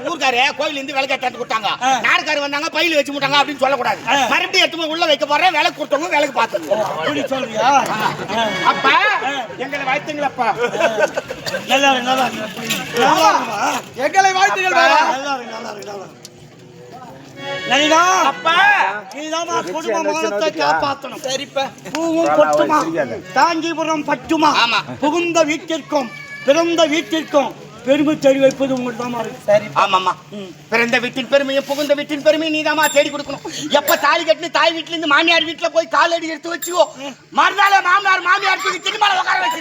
ஊர்க்காரு கோயில் இருந்து விளக்கு எடுத்து கொடுத்தாங்க. நாடுகாரு வந்தாங்க பையில வச்சு முட்டாங்க அப்படின்னு சொல்லக்கூடாது. மறுபடியும் எடுத்து உள்ள வைக்க போறேன். விளக்கு கொடுத்தவங்க விளக்கு பார்த்துங்க. அப்படி சொல்றியா? அப்பா எங்களை வாழ்த்துங்களப்பா. நல்லா எங்களை வாழ்த்துங்கள். அப்பா நீதான் குடும்ப மானத்தை காப்பாற்றணும். சரிப்பா. பூவும் பொட்டுமா காஞ்சிபுரம் பட்டுமா புகுந்த வீட்டிற்கும் பிறந்த வீட்டிற்கும் பெருமை தேடி வைப்பது உங்களுக்கு தான் இருக்கு. சரி ஆமாம்மா. பிறந்த வீட்டின் பெருமையும் புகுந்த வீட்டின் பெருமையும் நீதாமா தேடி கொடுக்கணும். எப்ப தாலி கட்டினு தாய் வீட்டுல இருந்து மாமியார் வீட்டுல போய் காலடி எடுத்து வச்சுக்கோ. மறுநாள் மாமியார் திருமண உட்கார வச்சு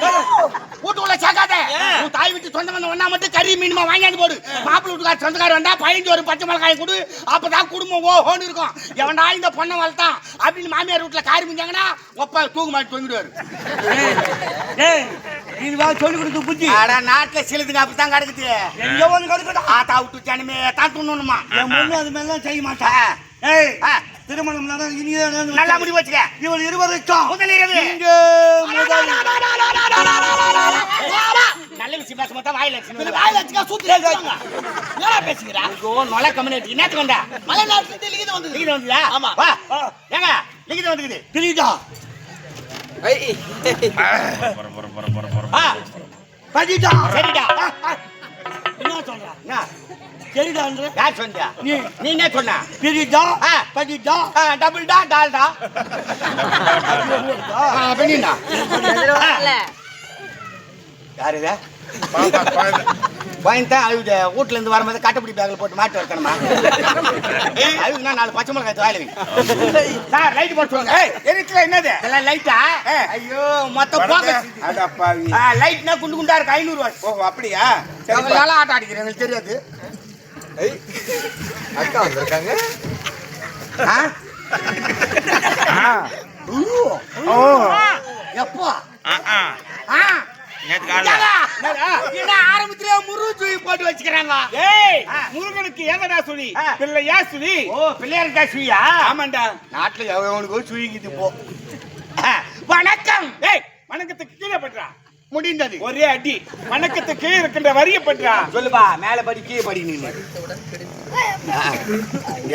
வீட்டுக்குள்ள சேர்க்காத. உன் தாய் வீட்டு சொந்த வந்து ஒன்னா மட்டும் கறி மீனுமா வாங்கியாந்து போடு. மாப்பிள்ளை வீட்டுக்கார சொந்தக்கார வந்தா 15 ஒரு பச்சை மிளகாய் கொடு. அப்பதான் குடும்பம் ஓஹோன்னு இருக்கும். எவன்டா இந்த பொண்ணை வளர்த்தான் அப்படின்னு மாமியார் வீட்டுல காரி முடிஞ்சாங்கன்னா ஒப்பா தூக்கு மாட்டி தொங்கிடுவாரு. சொல்லி கொடுத்து புத்தி நாட்டுல சிலதுங்க அப்படித்தான் கிடக்குது. எங்க வந்து கிடக்கட்டும் ஆத்தா விட்டு ஜனமே தான் துண்ணுமா. என் பொண்ணு அது மாதிரிலாம் செய்ய மாட்டேன். திருமணம் நல்லா முடிவு வச்சுக்க. இவள் இருவருக்கும் முதலிரவு நல்ல விஷயம் பேச மாட்டா வாயில பேசுகிறா. நொலை கம்யூனிட்டி நேற்று வந்தா மலை நாட்டு லிகிதம் வந்துதா? ஆமா ஏங்க லிகிதம் வந்துக்குது தெரியுதா? சரிடா என்ன சொல்ற? சரிடான்ற யார் சொன்னா? நீ என்ன சொன்ன? பிரிடா பதிடா டபுள் டா டால்டா அப்படினா யாரு இது? வாங்கிட்டா அழுது வீட்டுல இருந்து வரும்போது கட்டப்படி பேக்ல போட்டு மாட்டு வரணுமா? அழுதுனா 4 பச்சை மிளகாய் வாயில வை. சார் லைட் போட்டு சொல்லுங்க. எரிக்கல என்னது? இதெல்லாம் லைட்டா? ஐயோ மொத்த போக. அட பாவி. லைட்னா குண்டு குண்டா இருக்கு 500 ரூபாய். ஓ அப்படியா? எவ்வளவு ஆட்ட அடிக்கிறீங்க உங்களுக்கு தெரியாது. அக்கா வந்திருக்காங்க. எப்போ? ஆரம்பத்திலே முருகு போட்டு வச்சுக்கிறாங்க. முருகனுக்கு ஏங்கடா சுழி? பிள்ளையா சுழி? ஓ பிள்ளையாருக்கா சுழியா? ஆமாண்டா. நாட்டுல எவனுக்கு சுழிக்குது போ. வணக்கம். வணக்கத்துக்கு கீழே பண்றா. முடிந்தது ஒரே அடி. வணக்கத்துக்கு கீழே இருக்கின்ற வரிய பண்றா. சொல்லுப்பா மேல படி கீழே படி. நீங்க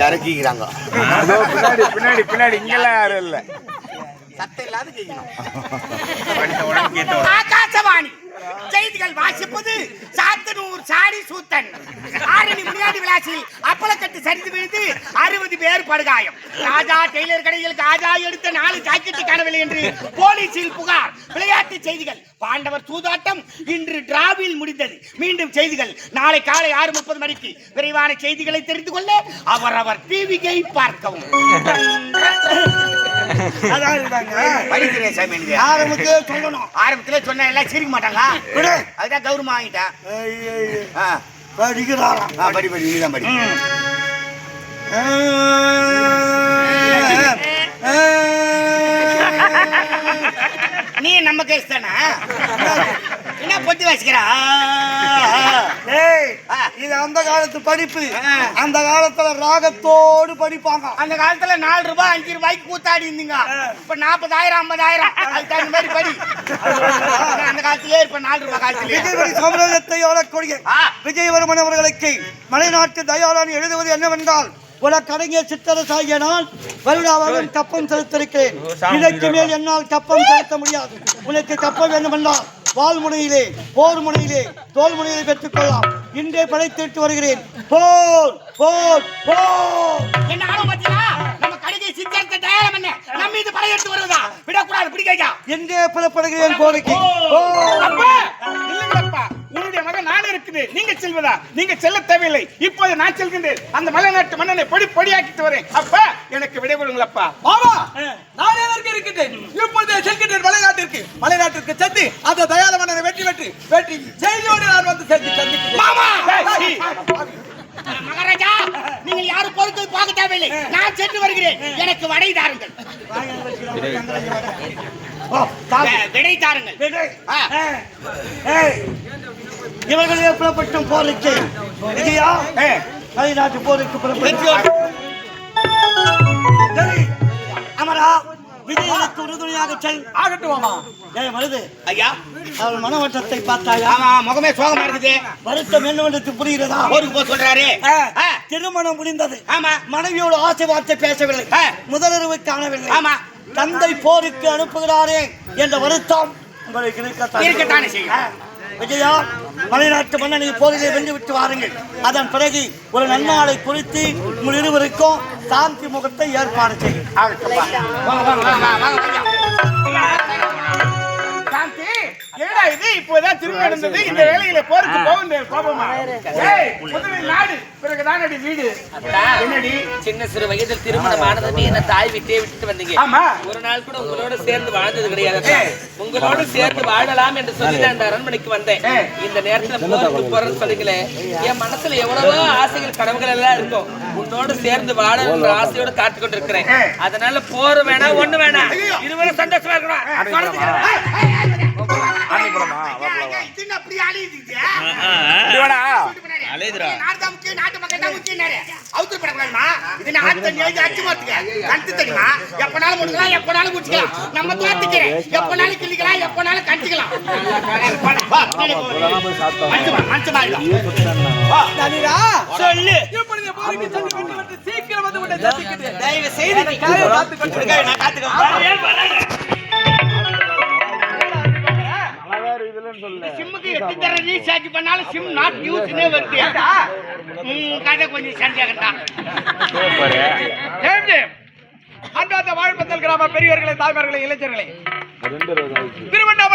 இறக்கிக்கிறாங்க. பின்னாடி பின்னாடி இங்கெல்லாம் யாரும் இல்ல. சத்தம் இல்லாத கேட்கணும். ஆகாசவாணி செய்திகள் வாசிப்பது சாத்தனூர் சாடி சூத்தன். ஆரணி முனியாண்டி விளாசில் அப்பளக்கட்டு சரிந்து விழுந்து 60 பேர் படுகாயம். ராஜா டெய்லர் கடையில் காஜா எடுத்த 4 ஜாக்கெட்டு காணவில்லை என்று போலீசில் புகார். விளையாட்டு செய்திகள் பாண்டவர் சூதாட்டம் இன்று டிராவில் முடிந்தது. மீண்டும் செய்திகள் நாளை காலை 6:30 மணிக்கு. விரைவான செய்திகளை தெரிந்து கொள்ள அவரவர் டிவியை பார்க்கவும். ஆரம்பத்திலே சொன்ன எல்லாம் சிரிக்க மாட்டாங்க. அதுதான் கௌரவம் வாங்கிட்டேன். படி படி நீதான் படி. நீ நம்ம கேஸ் தானே? என்ன பொட்டி வச்சுக்கிறா? இது அந்த காலத்து படிப்பு. அந்த காலத்துல ராகத்தோடு படிப்பாங்க. அந்த காலத்துல 4 ரூபாய் 5 ரூபாய்க்கு கூத்தாடி இருந்தீங்க. இப்ப 40,000 50,000 அதுக்கு தகுந்த மாதிரி படி. அந்த காலத்திலே இப்ப 4 ரூபாய் காலத்திலே விஜய் சமுதாயத்தை ஆளக்கூடிய விஜயவர்மன் அவர்களுக்கு மலைநாட்டு தயாராணி எழுதுவது என்னவென்றால் உலகடங்கிய சித்தரசாகிய நான் வருடாவதும் கப்பம் செலுத்திருக்கிறேன். இதற்கு மேல் என்னால் கப்பம் செலுத்த முடியாது. உனக்கு கப்பம் வேண்டுமென்றால் வால்முனையிலே போர் முனையிலே தோல் முனையிலே பெற்றுக்கொள்ளலாம். இன்றே படைத்திட்டு வருகிறேன். போர் போர் போர். என்ன ஆரம்பத்தியா நம்ம கடைக்கு சித்தரத்தை தயாரம் பண்ண நம்ம இது படையெடுத்து வருவதா? விடக்கூடாது பிடிக்கையா? எங்கே புறப்படுகிறேன் போருக்கு. அப்பா இல்லங்கப்பா உன்னுடைய மகன் நான் இருக்குது. நீங்க செல்வதா? நீங்க செல்ல தேவையில்லை. இப்போது நான் செல்கின்றேன். அந்த மலைநாட்டு மன்னனை பொடி பொடியாக்கிட்டு வரேன். அப்பா எனக்கு விடை கொடுங்களப்பா. ஆமா நான் எதற்கு இருக்கின்றேன்? இப்பொழுது செல்கின்றேன் மலைநாட்டிற்கு. மலைநாட்டிற்கு சென்று அந்த தயார மன்னனை வெற்றி செய்தியோடு நான் வந்து சந்திக்கிறேன். மாமா மகாராஜா நீங்கள் யாரும் பொறுத்து பார்க்க தேவையில்லை. நான் சென்று வருகிறேன். எனக்கு வடை தாருங்கள். விடை தாருங்கள். இவர்களே புறப்பட்டும் போருக்கு விஜயா மலைநாட்டு போருக்கு புறப்பட்டு அமரா விஜயனுக்கு உறுதுணையாக செல். ஆகட்டும் மாமா. ஏய் மருது, ஐயா அவள் மனவட்டத்தை பார்த்தாயா? ஆமா முகமே சோகமா இருக்குது. வருத்தம் என்னவென்று புரிகிறதா? ஊருக்கு போக சொல்றாரு. திருமணம் முடிந்தது. ஆமா மனைவியோடு ஆசை வார்த்தை பேசவில்லை. முதலுறவு காணவில்லை. ஆமா தந்தை போருக்கு அனுப்புகிறாரே என்ற வருத்தம் உங்களுக்கு இருக்கத்தானே செய்யும். விஜயா, மலைநாட்டு மன்னனை போரிலே வென்று விட்டு வாருங்கள். அதன் பிறகு ஒரு நன்னாளை குறித்து உங்கள் இருவருக்கும் சாந்தி முகத்தை ஏற்பாடு செய்யும். சாந்தி, என்னடா இது இப்போதான் திரும்ப நடந்தது. இந்த வேலையில போருக்கு போகுது கோபமா? ஏய், முதலில் நாடு, பிறகுதான் அடி வீடு. என்னடி சின்ன சிறு வயதில் திருமணம் ஆனதுமே என்ன தாய் விட்டே விட்டுட்டு வந்தீங்க. ஆமா. ஒரு நாள் கூட உங்களோட சேர்ந்து வாழ்ந்தது கிடையாது. உங்களோட சேர்ந்து வாழலாம் என்று சொல்லி நான் இந்த அரண்மனைக்கு வந்தேன். இந்த நேரத்துல போருக்கு போறேன்னு சொல்லிக்கல, என் மனசுல எவ்வளவோ ஆசைகள் கனவுகள் எல்லாம் இருக்கும். உன்னோடு சேர்ந்து வாழணும்ன்ற ஆசையோட காத்து கொண்டு இருக்கிறேன். அதனால போற வேணாம் ஒண்ணு வேணாம், இருவரும் சந்தோஷமா இருக்கணும். சொல்லு. இப்பொழுது போருக்கு சென்று விட்டு விட்டு சீக்கிரம் வந்து விட்டு சந்திக்கிறேன். தயவு செய்து நீ காத்து கொண்டு சிம்முக்கு எட்டு தர ரீசார்ஜ் பண்ணாலும் சிம் நாட் யூஸ்னே வருது. கதை கொஞ்சம் சந்தியாகட்டா. அன்றாத வாழ்பத்தல் கிராம பெரியவர்களே, தாய்மார்களே, இளைஞர்களே, திருவண்ணாமலை